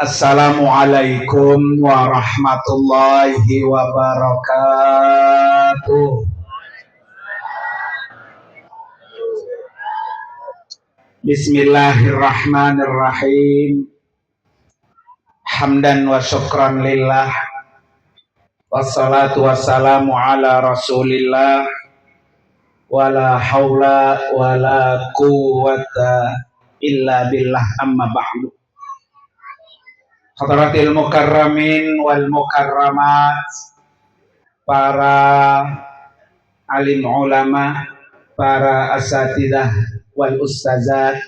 Assalamualaikum warahmatullahi wabarakatuh. Bismillahirrahmanirrahim. Hamdan wa syukran lillah. Wassalatu wassalamu ala rasulillah. Wala hawla wala quwwata illa billah, amma ba'du. Hadratil mukarramin wal mukarramat, para alim ulama, para asatidah wal ustazat,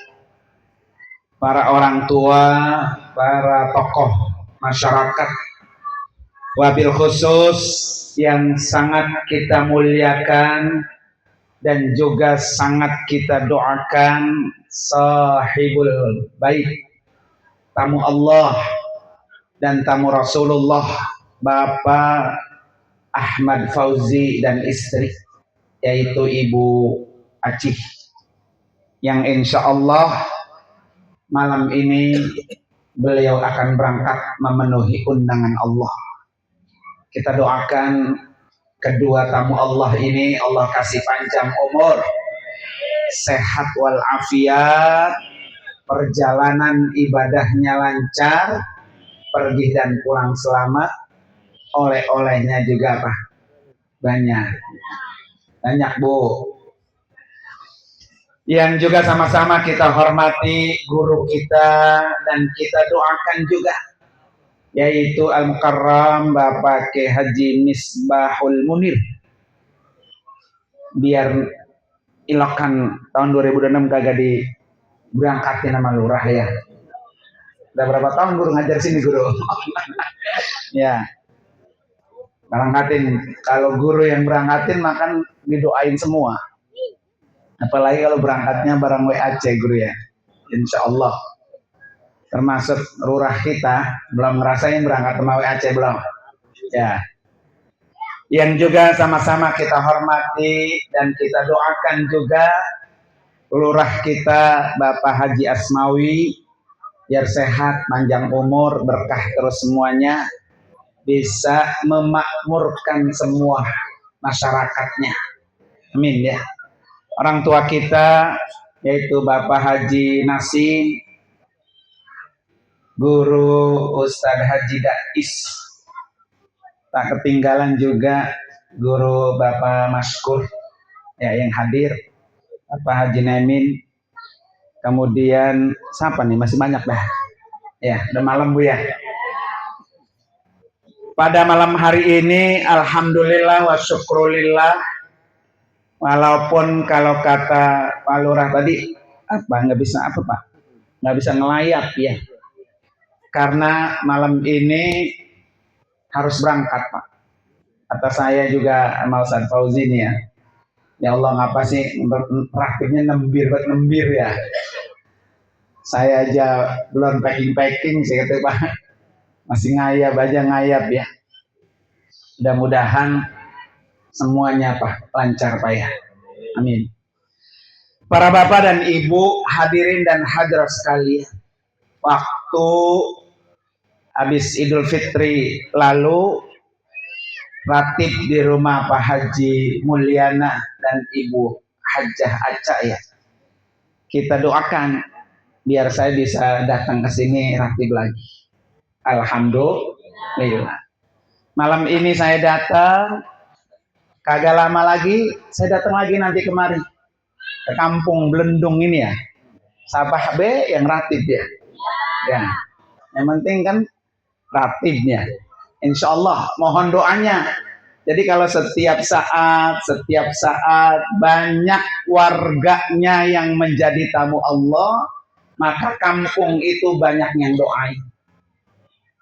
para orang tua, para tokoh masyarakat, wabil khusus yang sangat kita muliakan dan juga sangat kita doakan sahibul bait, tamu Allah dan tamu Rasulullah, Bapak Ahmad Fauzi dan istri, yaitu Ibu Acih, yang insya Allah malam ini beliau akan berangkat memenuhi undangan Allah. Kita doakan kedua tamu Allah ini, Allah kasih panjang umur, sehat walafiat, perjalanan ibadahnya lancar, pergi dan pulang selamat, oleh-olehnya juga apa? Banyak Bu. Yang juga sama-sama kita hormati guru kita dan kita doakan juga, yaitu Al-Mukarram Bapak Kiai Haji Misbahul Munir, biar ilokan tahun 2006 kagak diberangkatin sama lurah ya. Udah berapa tahun guru ngajar sini guru? Ya, berangkatin. Kalau guru yang berangkatin makan didoain semua. Apalagi kalau berangkatnya barang WAC guru ya. Insya Allah. Termasuk lurah kita belum ngerasain berangkat sama WAC belum. Ya. Yang juga sama-sama kita hormati dan kita doakan juga lurah kita Bapak Haji Asmawi, biar sehat, panjang umur, berkah terus semuanya, bisa memakmurkan semua masyarakatnya. Amin ya. Orang tua kita yaitu Bapak Haji Nasim, Guru Ustadz Haji Dais, tak ketinggalan juga Guru Bapak Maskur ya yang hadir, Bapak Haji Nemin. Kemudian siapa nih, masih banyak dah. Ya, udah malam Bu ya. Pada malam hari ini alhamdulillah wa syukrulillah, walaupun kalau kata Pak Lurah tadi nggak bisa nggak bisa ngelayap ya, karena malam ini harus berangkat Pak. Kata saya juga sama Ustaz Fauzi nih ya, ya Allah ngapa sih praktiknya nembir ya. Saya aja belum packing sih kata Pak, masih ngayap ya. Mudah-mudahan semuanya Pak lancar Pak ya. Amin. Para bapak dan ibu, hadirin dan hadirat sekalian, waktu habis Idul Fitri lalu, ratib di rumah Pak Haji Mulyana dan Ibu Hajah Aca ya, kita doakan biar saya bisa datang ke sini ratib lagi. Alhamdulillah. Malam ini saya datang, kagak lama lagi saya datang lagi nanti kemari ke kampung Belendung ini ya. Sabah B yang ratib ya. Ya. Yang penting kan ratibnya. Insya Allah mohon doanya. Jadi kalau setiap saat banyak warganya yang menjadi tamu Allah, maka kampung itu banyak yang doain.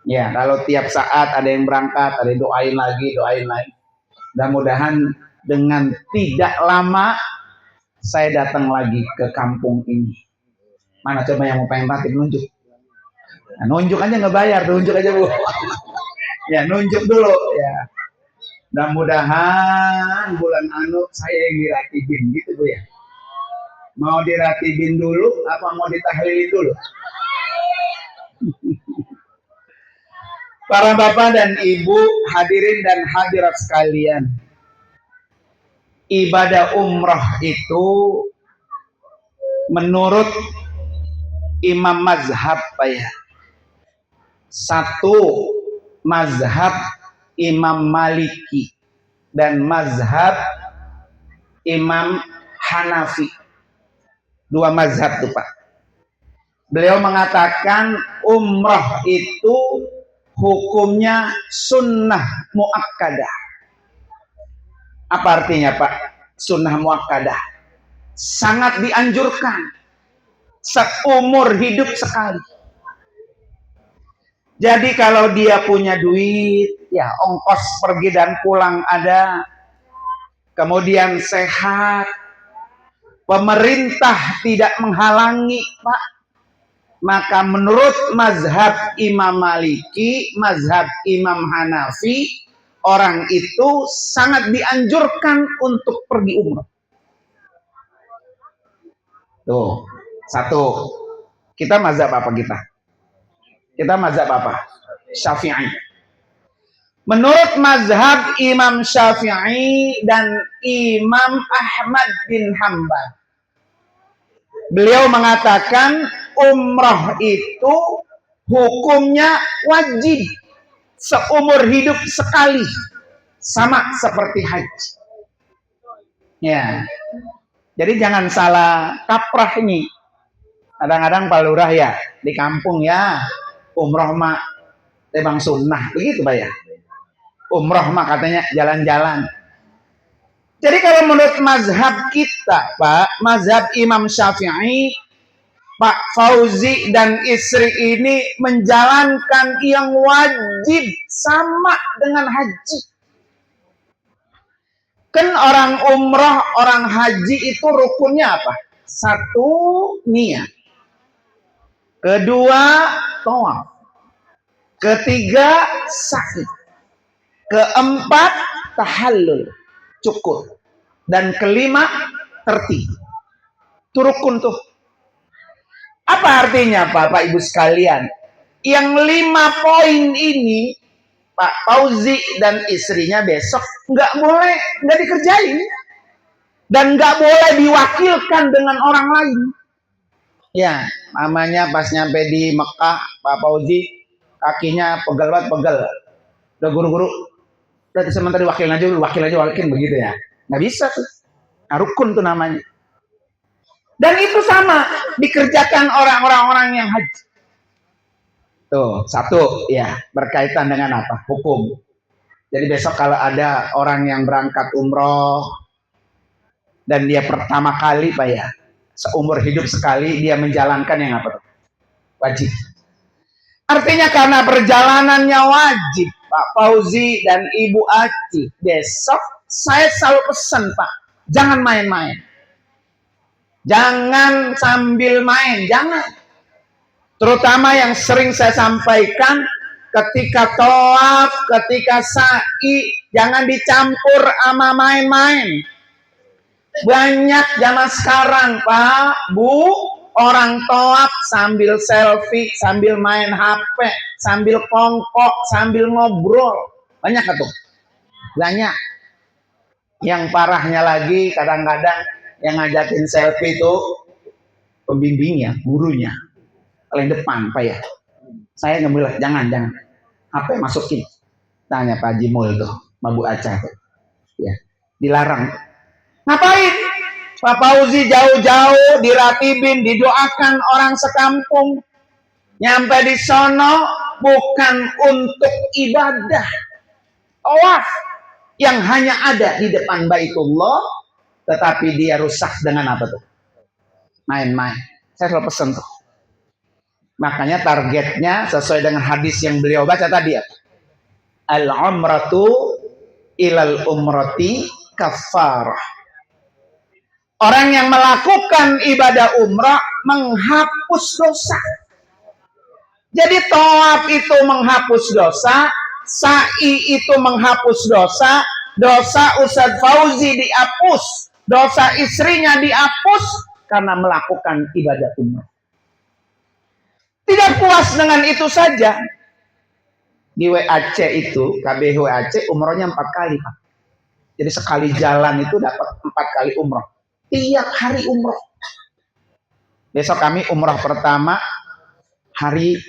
Ya, kalau tiap saat ada yang berangkat, ada yang doain lagi. Mudah-mudahan dengan tidak lama saya datang lagi ke kampung ini. Mana coba yang mau pengen ratib nunjuk? Nah, nunjuk aja nggak bayar, nunjuk aja Bu. Ya nunjuk dulu ya. Mudah-mudahan bulan saya yang diratibin gitu Bu ya. Mau diratibin dulu apa mau ditahlilin dulu? Para bapak dan ibu, hadirin dan hadirat sekalian, ibadah umrah itu menurut imam mazhab ya, satu mazhab Imam Maliki dan mazhab Imam Hanafi, dua mazhab tuh Pak. Beliau mengatakan umrah itu hukumnya sunnah muakkadah. Apa artinya Pak? Sunnah muakkadah sangat dianjurkan seumur hidup sekali. Jadi kalau dia punya duit, ya ongkos pergi dan pulang ada, kemudian sehat, pemerintah tidak menghalangi Pak, maka menurut mazhab Imam Maliki, mazhab Imam Hanafi, orang itu sangat dianjurkan untuk pergi umrah. Tuh, satu. Kita mazhab apa kita? Kita mazhab apa? Syafi'i. Menurut mazhab Imam Syafi'i dan Imam Ahmad bin Hanbal, beliau mengatakan umrah itu hukumnya wajib seumur hidup sekali, sama seperti haji. Ya, jadi jangan salah kaprah ini. Kadang-kadang Pak Lurah ya di kampung ya umrah mah memang sunnah begitu Pak ya. Umrah mah katanya jalan-jalan. Jadi kalau menurut mazhab kita Pak, mazhab Imam Syafi'i, Pak Fauzi dan istri ini menjalankan yang wajib sama dengan haji. Kan orang umrah, orang haji itu rukunnya apa? Satu, niat. Kedua, tawaf. Ketiga, sa'i. Keempat, tahallul. Cukur. Dan kelima, tertib. Itu rukun tuh. Apa artinya Bapak Ibu sekalian? Yang 5 poin ini Pak Fauzi dan istrinya besok nggak dikerjain dan nggak boleh diwakilkan dengan orang lain. Ya, namanya pas nyampe di Mekah Pak Fauzi kakinya pegel. Udah guru-guru, udah sementara wakil aja begitu ya. Nggak bisa tuh. Nah, rukun tuh namanya. Dan itu sama dikerjakan orang-orang yang haji. Tuh, satu ya, berkaitan dengan apa? Hukum. Jadi besok kalau ada orang yang berangkat umroh dan dia pertama kali Pak ya, seumur hidup sekali dia menjalankan yang apa tuh? Wajib. Artinya karena perjalanannya wajib, Pak Fauzi dan Ibu Aci, besok saya selalu pesan Pak, jangan main-main. Jangan sambil main, jangan. Terutama yang sering saya sampaikan, ketika tawaf, ketika sa'i, jangan dicampur sama main-main. Banyak zaman sekarang Pak, Bu, orang tawaf sambil selfie, sambil main HP, sambil kongkok, sambil ngobrol. Banyak tuh. Banyak. Yang parahnya lagi kadang-kadang yang ngajakin selfie itu pembimbingnya, gurunya. Paling depan Pak ya. Saya ngambil jangan. HP masukin. Tanya Pak Jimul tuh, Mabu Aca tuh. Ya, dilarang. Ngapain? Pak Fauzi jauh-jauh diratibin, didoakan orang sekampung. Nyampe di sono bukan untuk ibadah. Tawaf yang hanya ada di depan Baitullah, tetapi dia rusak dengan apa tuh? Main-main. Saya selalu pesan tuh. Makanya targetnya sesuai dengan hadis yang beliau baca tadi ya. Al-umratu ilal umrati kafarah. Orang yang melakukan ibadah umrah menghapus dosa. Jadi tawaf itu menghapus dosa, sa'i itu menghapus dosa, dosa Ustadz Fauzi dihapus, dosa istrinya dihapus karena melakukan ibadah umrah. Tidak puas dengan itu saja. Di WAC itu, KBH WAC umrohnya 4 kali, Pak. Jadi sekali jalan itu dapat 4 kali umroh. Tiap hari umroh. Besok kami umroh pertama hari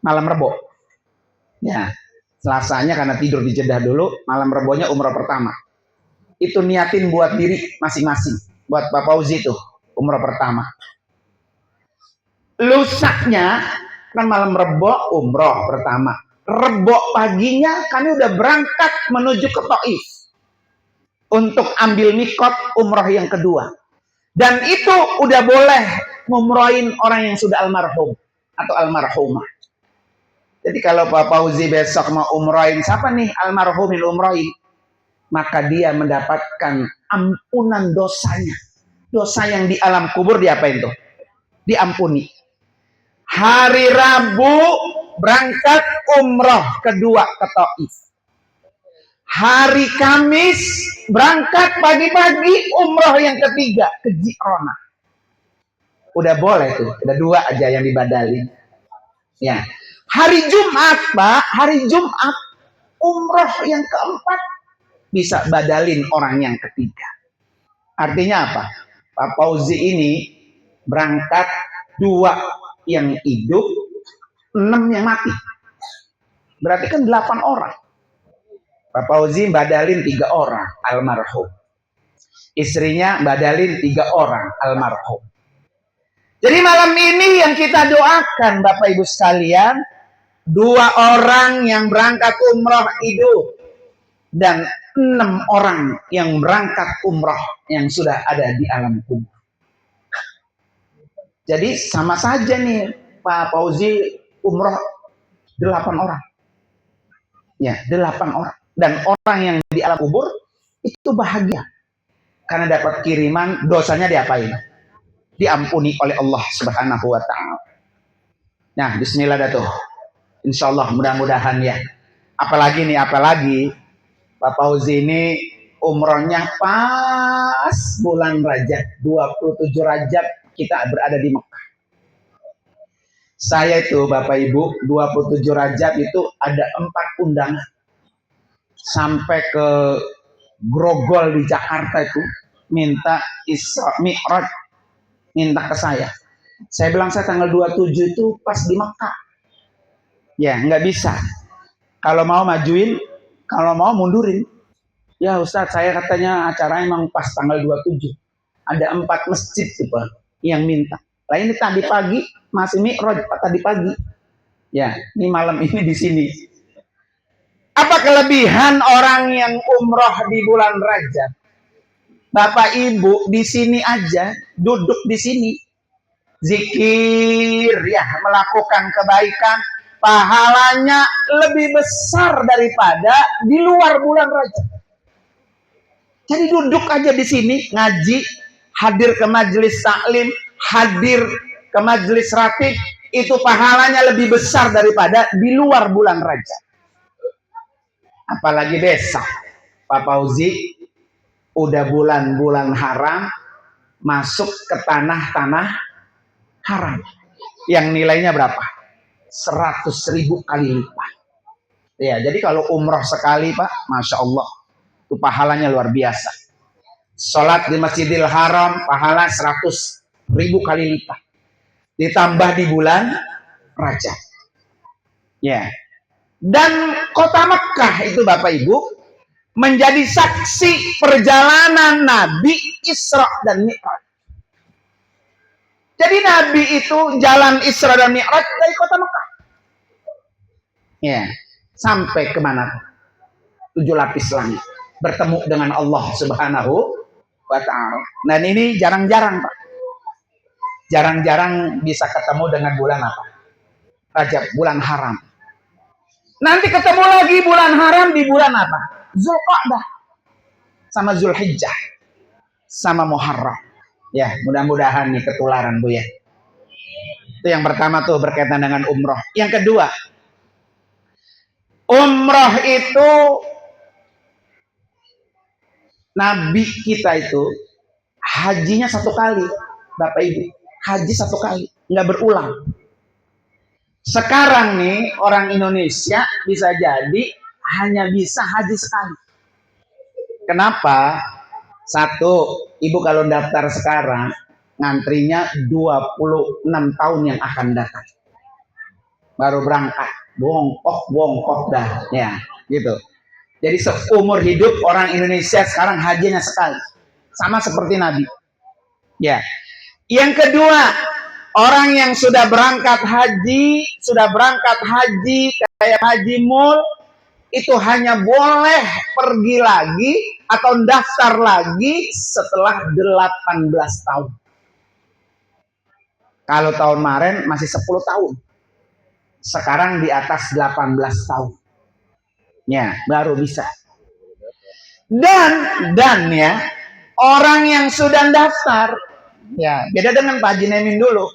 malam Rebo. Ya, Selasanya karena tidur di Jeddah dulu, malam Rebonya umroh pertama. Itu niatin buat diri masing-masing. Buat Pak Fauzi tuh, umroh pertama. Lusaknya, kan malam Rebo umroh pertama. Rebo paginya kami udah berangkat menuju ke Taif untuk ambil mikot umroh yang kedua. Dan itu udah boleh ngumrohin orang yang sudah almarhum atau almarhumah. Jadi kalau Pak Fauzi besok mau umrohin siapa nih almarhumin umrohin, maka dia mendapatkan ampunan dosanya. Dosa yang di alam kubur diapain tuh? Diampuni. Hari Rabu berangkat umroh kedua ke Taif. Hari Kamis berangkat pagi-pagi umroh yang ketiga ke Ji'rona. Udah boleh tuh, udah 2 aja yang dibadalin. Ya. Hari Jumat, Pak, hari Jumat umroh yang keempat bisa badalin orang yang ketiga. Artinya apa? Pak Fauzi ini berangkat 2 yang hidup, 6 yang mati. Berarti kan 8 orang. Pak Fauzi badalin 3 orang almarhum. Istrinya badalin 3 orang almarhum. Jadi malam ini yang kita doakan Bapak Ibu sekalian, 2 orang yang berangkat umroh hidup dan 6 orang yang berangkat umroh yang sudah ada di alam kubur. Jadi sama saja nih Pak Fauzi umroh 8 orang. Ya, 8 orang. Dan orang yang di alam kubur itu bahagia. Karena dapat kiriman, dosanya diapain? Diampuni oleh Allah Subhanahu wa ta'ala. Nah, bismillah dah tuh. Insyaallah mudah-mudahan ya. Apalagi Pak Fauzi ini umrohnya pas bulan Rajab, 27 Rajab kita berada di Mekah. Saya itu Bapak Ibu 27 Rajab itu ada 4 undangan. Sampai ke Grogol di Jakarta itu minta Isra Mi'raj, minta ke saya. Saya bilang saya tanggal 27 itu pas di Mekah. Ya nggak bisa. Kalau mau majuin, kalau mau mundurin. Ya Ustadz, saya katanya acara emang pas tanggal 27. Ada 4 masjid sih Pak yang minta. Lah ini tadi pagi masih Mi'raj tadi pagi. Ya, ini malam ini di sini. Apa kelebihan orang yang umroh di bulan Rajab? Bapak Ibu di sini aja, duduk di sini, zikir ya, melakukan kebaikan, pahalanya lebih besar daripada di luar bulan Rajab. Jadi duduk aja di sini, ngaji, hadir ke majelis taklim, hadir ke majelis ratib, itu pahalanya lebih besar daripada di luar bulan Rajab. Apalagi besok Pak Fauzi udah bulan-bulan haram masuk ke tanah-tanah haram yang nilainya berapa? 100.000 kali lipat. Ya, jadi kalau umroh sekali Pak, Masya Allah, itu pahalanya luar biasa. Sholat di Masjidil Haram pahala 100.000 kali lipat. Ditambah di bulan Rajab. Ya. Dan kota Mekah itu Bapak Ibu menjadi saksi perjalanan Nabi Isra dan Mi'raj. Jadi Nabi itu jalan Isra dan Mi'raj dari kota Mekah. Ya, sampai kemana? 7 lapis langit. Bertemu dengan Allah Subhanahu wa ta'ala. Dan ini jarang-jarang Pak. Jarang-jarang bisa ketemu dengan bulan apa? Rajab, bulan haram. Nanti ketemu lagi bulan haram di bulan apa? Zulqa'dah sama Zulhijjah sama Muharram. Ya, mudah-mudahan nih ketularan Bu ya. Itu yang pertama tuh berkaitan dengan umroh. Yang kedua, umroh itu Nabi kita itu hajinya 1 kali, Bapak Ibu. Haji 1 kali, nggak berulang. Sekarang nih orang Indonesia bisa jadi hanya bisa haji sekali. Kenapa? Satu, ibu kalau daftar sekarang ngantrinya 26 tahun yang akan datang. Baru berangkat, bongkok dah, ya, gitu. Jadi seumur hidup orang Indonesia sekarang hajinya sekali, sama seperti Nabi. Ya. Yang kedua, orang yang sudah berangkat haji kayak haji mul, itu hanya boleh pergi lagi atau daftar lagi setelah 18 tahun. Kalau tahun kemarin masih 10 tahun. Sekarang di atas 18 tahun. Ya, baru bisa. Dan ya, orang yang sudah daftar, ya, beda dengan Pak Haji Nemin dulu.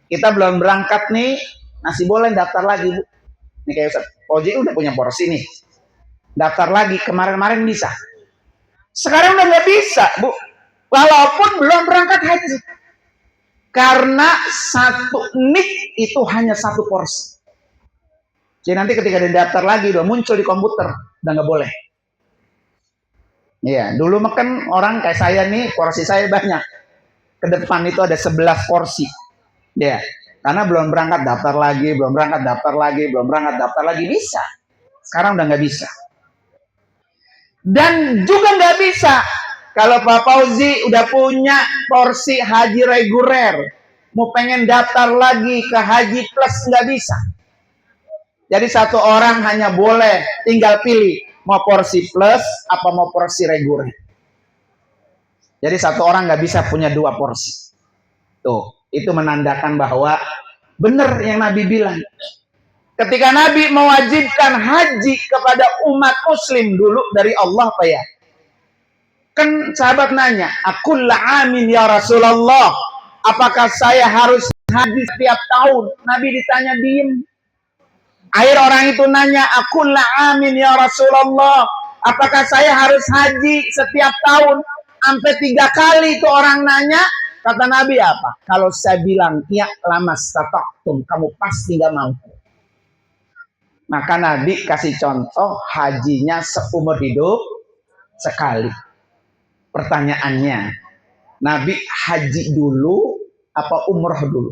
Kita belum berangkat nih, masih boleh daftar lagi, Bu. Ini kayak Ustaz Oji udah punya porsi nih. Daftar lagi, kemarin-kemarin bisa. Sekarang udah nggak bisa, Bu. Walaupun belum berangkat haji. Karena satu nik itu hanya satu porsi. Jadi nanti ketika daftar lagi udah muncul di komputer, udah nggak boleh. Iya, dulu makan orang kayak saya nih, porsi saya banyak. Ke depan itu ada 11 porsi. Ya, karena belum berangkat daftar lagi, belum berangkat daftar lagi bisa. Sekarang udah nggak bisa. Dan juga nggak bisa kalau Pak Fauzi udah punya porsi haji reguler, mau pengen daftar lagi ke haji plus nggak bisa. Jadi satu orang hanya boleh tinggal pilih mau porsi plus apa mau porsi reguler. Jadi satu orang nggak bisa punya dua porsi. Tuh, itu menandakan bahwa benar yang Nabi bilang. Ketika Nabi mewajibkan haji kepada umat muslim dulu dari Allah, Pak ya. Kan sahabat nanya, "Akulla amin ya Rasulullah, apakah saya harus haji setiap tahun?" Nabi ditanya diem. Akhir orang itu nanya, "Akulla amin ya Rasulullah, apakah saya harus haji setiap tahun?" Sampai 3 kali itu orang nanya. Kata Nabi apa? Kalau saya bilang, "Ya lama stata'tum," kamu pasti gak mampu. Maka Nabi kasih contoh hajinya seumur hidup sekali. Pertanyaannya, Nabi haji dulu apa umroh dulu?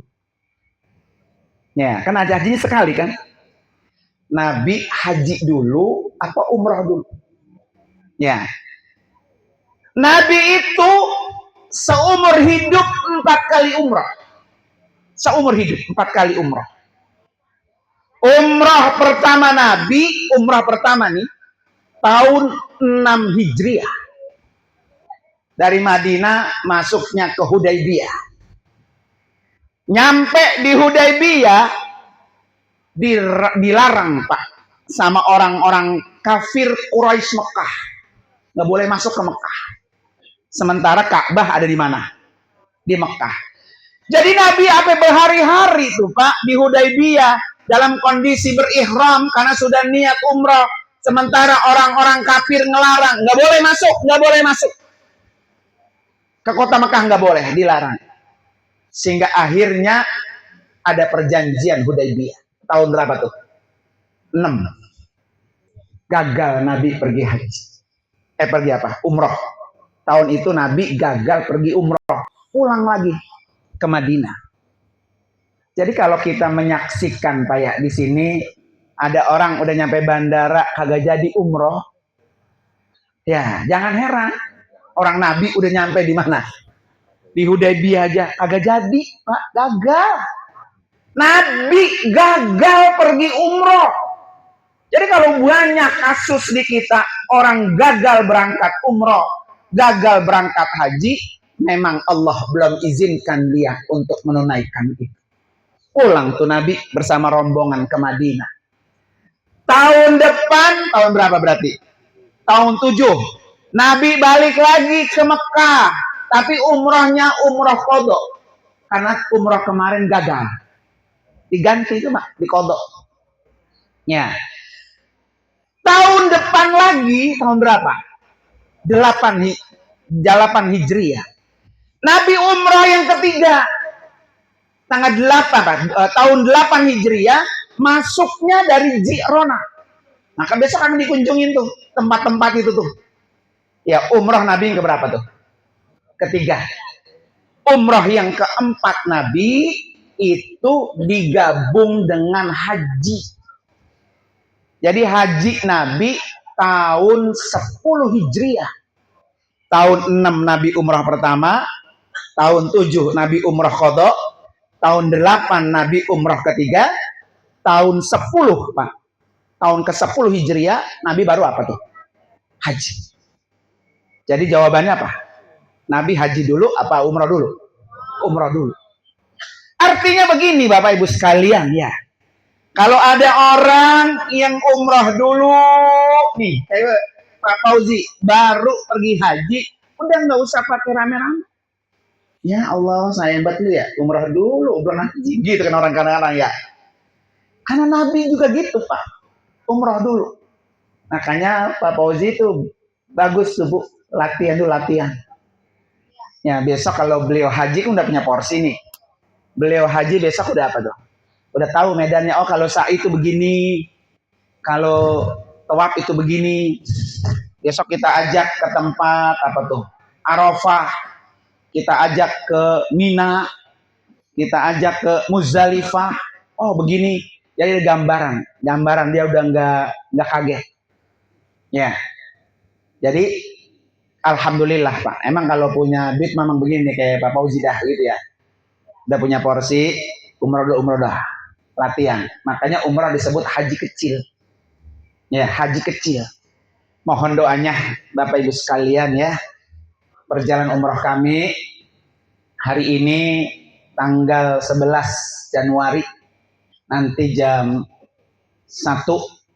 Ya, kan hajinya sekali kan? Nabi haji dulu apa umroh dulu? Ya. Nabi itu seumur hidup 4 kali umroh. Seumur hidup 4 kali umroh. Umrah pertama Nabi, umrah pertama nih, tahun 6 Hijriah. Dari Madinah masuknya ke Hudaybiyah. Nyampe di Hudaybiyah, dilarang Pak, sama orang-orang kafir Quraisy Mekah. Nggak boleh masuk ke Mekah. Sementara Ka'bah ada di mana? Di Mekah. Jadi Nabi sampai berhari-hari tuh Pak, di Hudaybiyah, dalam kondisi berihram karena sudah niat umrah, sementara orang-orang kafir ngelarang, nggak boleh masuk ke kota Mekah, nggak boleh, dilarang. Sehingga akhirnya ada perjanjian Hudaybiyah tahun berapa tuh? 6. Gagal Nabi pergi haji, pergi apa? Umroh. Tahun itu Nabi gagal pergi umroh, pulang lagi ke Madinah. Jadi kalau kita menyaksikan Pak ya, di sini ada orang udah nyampe bandara kagak jadi umroh, ya jangan heran. Orang Nabi udah nyampe di mana? Di Hudaybiyah aja kagak jadi, Pak, gagal. Nabi gagal pergi umroh. Jadi kalau banyak kasus di kita orang gagal berangkat umroh, gagal berangkat haji, memang Allah belum izinkan dia untuk menunaikan itu. Pulang tuh Nabi bersama rombongan ke Madinah. Tahun depan, tahun berapa berarti? Tahun 7. Nabi balik lagi ke Mekah. Tapi umrohnya umroh qadha. Karena umroh kemarin gagal. Diganti itu Pak, di qadha. Ya. Tahun depan lagi, tahun berapa? 8 Hijriah. Nabi umroh yang ketiga. tanggal 8 tahun 8 Hijriah masuknya dari Ji'rona. Maka besok akan dikunjungin tuh tempat-tempat itu tuh. Ya, umroh Nabi yang keberapa tuh? Ketiga. Umroh yang keempat Nabi itu digabung dengan haji. Jadi haji Nabi tahun 10 Hijriah. Tahun 6 Nabi umrah pertama, tahun 7 Nabi umrah qadha, tahun 8 Nabi umrah ketiga, tahun 10 Pak. Tahun ke-10 Hijriah Nabi baru apa tuh? Haji. Jadi jawabannya apa? Nabi haji dulu apa umrah dulu? Umrah dulu. Artinya begini Bapak Ibu sekalian ya. Kalau ada orang yang umrah dulu nih, kayak Pak Fauzi baru pergi haji, udah nggak usah pakai rame-rame. Ya Allah, sayang banget lu ya, umrah dulu, umrah haji. Gitu kan orang kadang-kadang ya. Karena Nabi juga gitu Pak, umrah dulu. Makanya Pak Fauzi itu bagus tuh Bu, latihan dulu latihan. Ya besok kalau beliau haji kan udah punya porsi nih. Beliau haji besok udah apa tuh? Udah tahu medannya. Oh kalau sa'i itu begini, kalau tawaf itu begini. Besok kita ajak ke tempat apa tuh? Arafah. Kita ajak ke Mina. Kita ajak ke Muzdalifah. Oh begini. Jadi gambaran dia udah nggak kaget. Ya. Jadi alhamdulillah Pak. Emang kalau punya duit memang begini kayak Pak Fauzi dah gitu ya. Udah punya porsi, umrah dah. Latihan. Makanya umrah disebut haji kecil. Ya, haji kecil. Mohon doanya Bapak Ibu sekalian ya. Perjalanan umrah kami hari ini tanggal 11 Januari nanti jam 1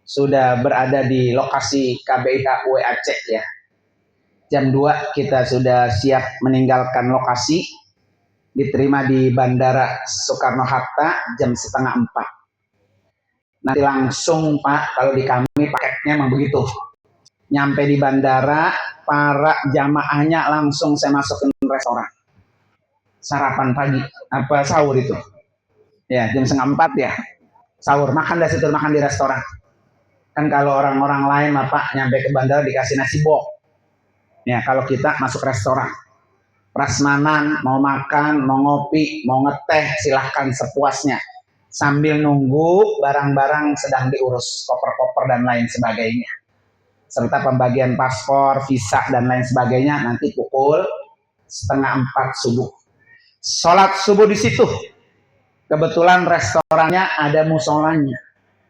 sudah berada di lokasi KBIH WAC ya. Jam 2 kita sudah siap meninggalkan lokasi, diterima di Bandara Soekarno-Hatta jam setengah 4. Nanti langsung Pak, kalau di kami paketnya memang begitu. Nyampe di bandara, para jamaahnya langsung saya masukin restoran. Sarapan pagi, apa sahur itu. Ya, jam setengah 4 ya. Sahur, makan dari situ, makan di restoran. Kan kalau orang-orang lain Pak nyampe ke bandara dikasih nasi bok. Ya, kalau kita masuk restoran. Prasmanan, mau makan, mau ngopi, mau ngeteh, silahkan sepuasnya. Sambil nunggu barang-barang sedang diurus, koper-koper dan lain sebagainya. Serta pembagian paspor, visa dan lain sebagainya nanti pukul 3:30 subuh. Sholat subuh di situ. Kebetulan restorannya ada musolanya.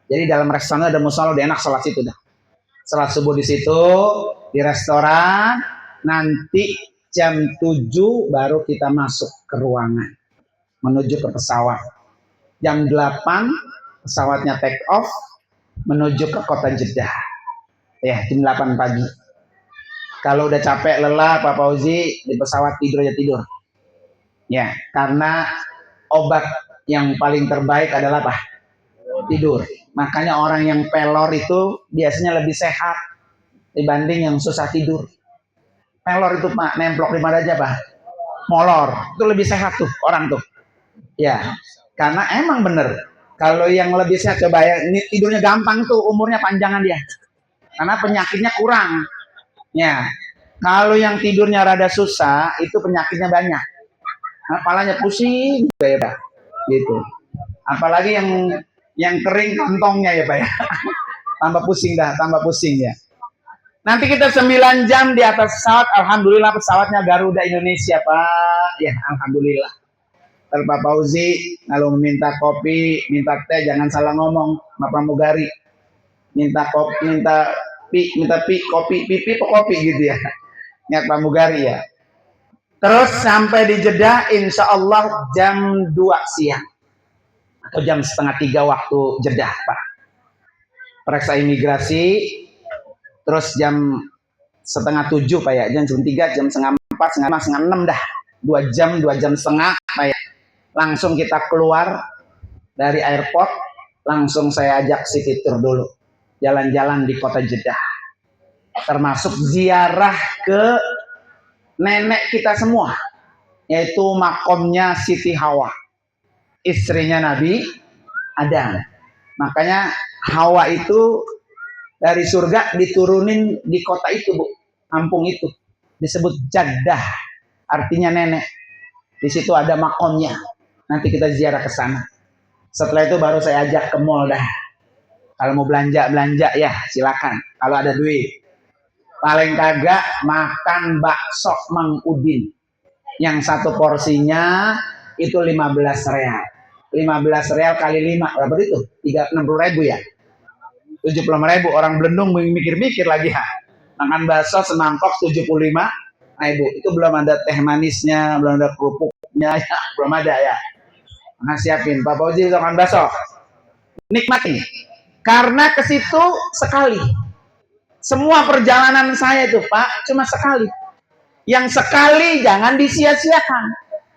Jadi dalam restoran ada musola, udah enak sholat situ dah. Sholat subuh di situ, di restoran, nanti jam 7 baru kita masuk ke ruangan. Menuju ke pesawat. Jam 8 pesawatnya take off menuju ke kota Jeddah. Ya, jam 8 pagi. Kalau udah capek lelah Pak Fauzi di pesawat tidur aja tidur. Ya, karena obat yang paling terbaik adalah apa? Tidur. Makanya orang yang pelor itu biasanya lebih sehat dibanding yang susah tidur. Pelor itu Pak, nemplok di mana aja Pak? Molor. Itu lebih sehat tuh orang tuh. Ya, karena emang bener. Kalau yang lebih sehat coba ya, ini tidurnya gampang tuh, umurnya panjangan dia. Karena penyakitnya kurang. Ya, kalau yang tidurnya rada susah, itu penyakitnya banyak. Nah, palanya pusing, ya, gitu. Apalagi yang kering kantongnya ya Pak ya. Tambah pusing dah, tambah pusing ya. Nanti kita 9 jam di atas pesawat. Alhamdulillah pesawatnya Garuda Indonesia Pak. Ya, alhamdulillah. Pak Fauzi kalau meminta kopi, minta teh jangan salah ngomong, Pak Pramugari. Minta kopi, minta kopi, pipi kopi gitu ya. Niat pramugari ya. Terus sampai di Jeddah insya Allah jam 2 siang atau jam setengah 3 waktu Jeddah Pak. Periksa imigrasi, terus jam setengah 7 Pak ya, jam 3, jam setengah 4, setengah 6 dah. 2 jam setengah Pak ya. Langsung kita keluar dari airport, langsung saya ajak city tour dulu. Jalan-jalan di kota Jeddah. Termasuk ziarah ke nenek kita semua, yaitu makomnya Siti Hawa. istrinya Nabi Adam. Makanya Hawa itu dari surga diturunin di kota itu, Bu. Kampung itu disebut Jaddah, artinya nenek. Di situ ada makomnya. Nanti kita ziarah ke sana. Setelah itu baru saya ajak ke mall dah. Kalau mau belanja ya silakan. Kalau ada duit. Paling kagak makan bakso Mang Udin. Yang satu porsinya itu 15 real. 15 real kali 5 berapa itu? 60.000 ya. 75.000. Orang Belendung mikir-mikir lagi ya. Makan bakso semangkok 75.000. Itu belum ada teh manisnya, belum ada kerupuknya, ya, belum ada ya. Nah, siapin Pak Fauzi makan bakso. Nikmati. Karena ke situ sekali. Semua perjalanan saya itu Pak cuma sekali. Yang sekali jangan disia-siakan.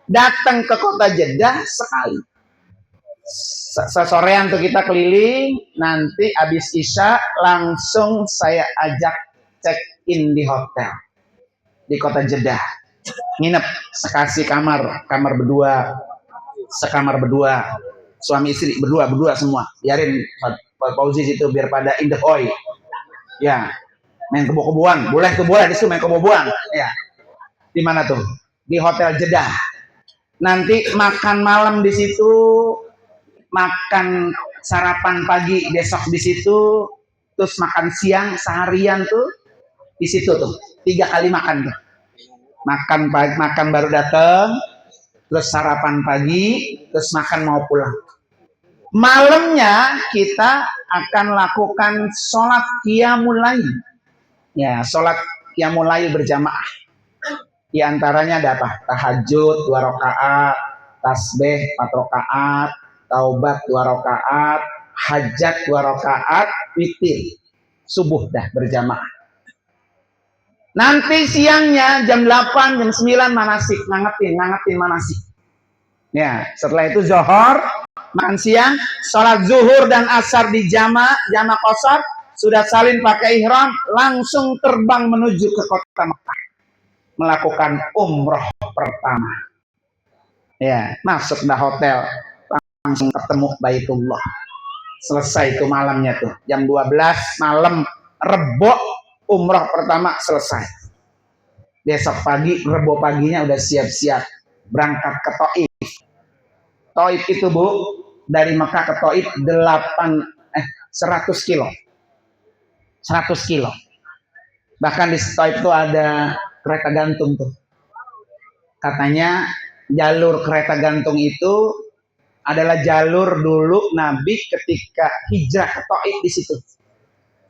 Datang ke kota Jeddah sekali. Sesorean tuh kita keliling, nanti habis Isya langsung saya ajak check in di hotel di kota Jeddah. Nginep sekasih kamar berdua, sekamar berdua, suami istri berdua semua. Biarin Pak Fauzi itu biar pada in the hoy. Ya, main kebo-keboan, boleh tuh boleh disitu main kebo-keboan. Ya, di mana tuh? Di hotel Jeddah. Nanti makan malam di situ, makan sarapan pagi besok di situ, terus makan siang seharian tuh di situ tuh 3 kali makan tuh. Makan pagi, makan baru datang, terus sarapan pagi, terus makan mau pulang. Malamnya kita akan lakukan sholat qiyamul lail. Ya, sholat qiyamul lail berjamaah. Di antaranya ada apa? Tahajud 2 rakaat, tasbih 4 rakaat, taubat 2 rakaat, hajat 2 rakaat, witir. Subuh dah berjamaah. Nanti siangnya jam 8, jam 9 manasik, ngangetin manasik. Ya, setelah itu zuhur, makan siang, sholat zuhur dan asar di jama qashar, sudah salin pakai ihram, langsung terbang menuju ke kota Mekah. Melakukan umroh pertama. Ya, masuk dah hotel, langsung ketemu Baitullah. Selesai itu malamnya tuh, jam 12 malam Rebo umroh pertama selesai. Besok pagi, Rebo paginya udah siap-siap berangkat ke Taif. Taif itu Bu, dari Mekah ke Taif 100 kilo. 100 kilo. Bahkan di Taif itu ada kereta gantung tuh. Katanya jalur kereta gantung itu adalah jalur dulu Nabi ketika hijrah ke Taif di situ.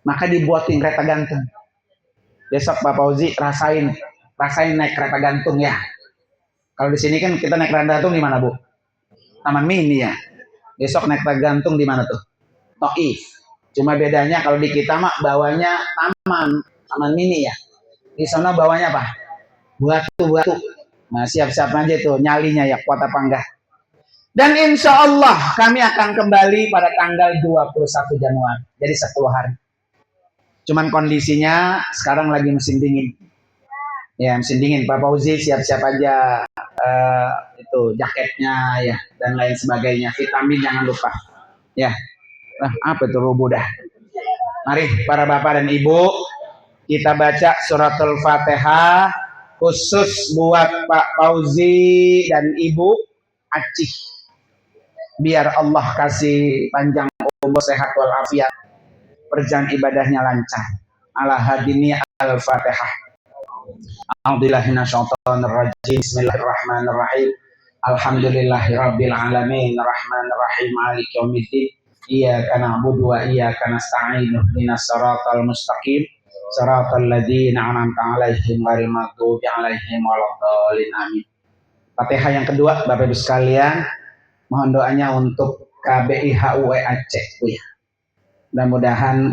Maka dibuatin kereta gantung. Besok Pak Fauzi rasain naik kereta gantung ya. Kalau di sini kan kita naik kereta gantung di mana Bu? Taman Mini ya. Besok naik kereta gantung di mana tuh? Taif. Cuma bedanya kalau di kita mah bawanya taman Mini ya. Di sana bawanya apa? Batu. Nah, siap-siap aja tuh nyalinya ya, kuat apa enggak. Dan insya Allah kami akan kembali pada tanggal 21 Januari. Jadi 10 hari. Cuman kondisinya sekarang lagi musim dingin. Ya, musim dingin. Pak Fauzi siap-siap aja itu jaketnya ya dan lain sebagainya. Vitamin jangan lupa. Ya. Apa itu rubuh dah. Mari para bapak dan ibu kita baca suratul Fatihah khusus buat Pak Fauzi dan Ibu Acih. Biar Allah kasih panjang umur, sehat walafiat, perjalanan ibadahnya lancar. Ala hadini al-Fatihah. A'udzubillahiminasyaitonirrajim. Bismillahirrahmanirrahim. Alhamdulillahirabbil alamin, arrahmanirrahim, maliki yaumiddin. Iyyaka na'budu wa iyyaka nasta'in. Ihdinas siratal mustaqim. Siratal ladzina an'amta 'alaihim ghairil maghdubi 'alaihim waladdallin. Amin. Fatihah yang kedua, Bapak Ibu sekalian, mohon doanya untuk KBIHUE Aceh. Mudah-mudahan